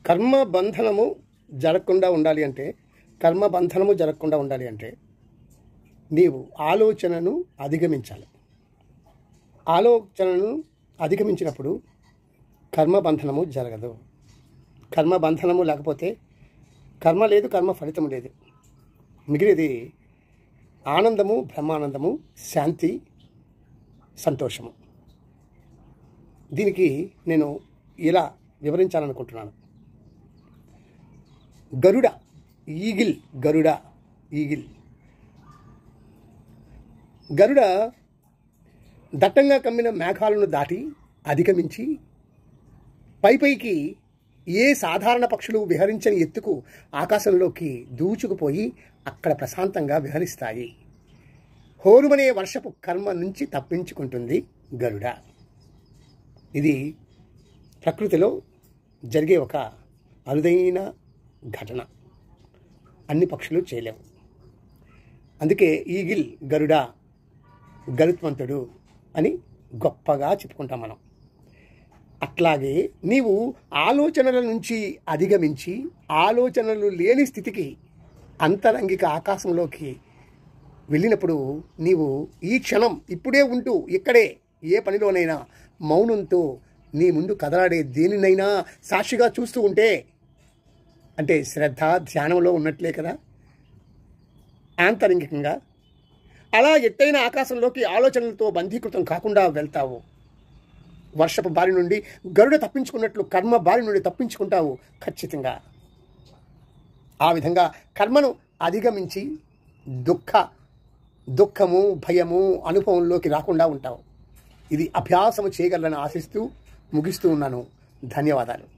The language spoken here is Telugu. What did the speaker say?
కర్మ బంధనము జరగకుండా ఉండాలి అంటే నీవు ఆలోచనను అధిగమించాలి. ఆలోచనను అధిగమించినప్పుడు కర్మబంధనము జరగదు. కర్మబంధనము లేకపోతే కర్మ లేదు, కర్మ ఫలితం లేదు. మిగిలిది ఆనందము, బ్రహ్మానందము, శాంతి, సంతోషము. దీనికి నేను ఇలా వివరించాలనుకుంటున్నాను. గరుడ దట్టంగా కమ్మిన మేఘాలను దాటి అధిగమించి పైకి ఏ సాధారణ పక్షులు విహరించని ఎత్తుకు ఆకాశంలోకి దూచుకుపోయి అక్కడ ప్రశాంతంగా విహరిస్తాయి. హోరుమనే వర్షపు కర్మ నుంచి తప్పించుకుంటుంది గరుడ. ఇది ప్రకృతిలో జరిగే ఒక అరుదైన ఘటన. అన్ని పక్షులు చేయలేవు. అందుకే గరుడ గరుత్మంతుడు అని గొప్పగా చెప్పుకుంటాం మనం. అట్లాగే నీవు ఆలోచనల నుంచి అధిగమించి ఆలోచనలు లేని స్థితికి అంతరంగిక ఆకాశంలోకి వెళ్ళినప్పుడు నీవు ఈ క్షణం ఇప్పుడే ఉంటూ ఇక్కడే ఏ పనిలోనైనా మౌనంతో నీ ముందు కదలాడే దేనినైనా సాక్షిగా చూస్తూ ఉంటే అంటే శ్రద్ధ ధ్యానంలో ఉన్నట్లే కదా. ఆంతరంగికంగా అలా ఎత్తైన ఆకాశంలోకి ఆలోచనలతో బంధీకృతం కాకుండా వెళ్తావు. వర్షపు బారి నుండి గరుడ తప్పించుకున్నట్లు కర్మ బారి నుండి తప్పించుకుంటావు ఖచ్చితంగా. ఆ విధంగా కర్మను అధిగమించి దుఃఖము, భయము అనుభవంలోకి రాకుండా ఉంటావు. ఇది అభ్యాసము చేయగలరని ఆశిస్తూ ముగిస్తూ ఉన్నాను. ధన్యవాదాలు.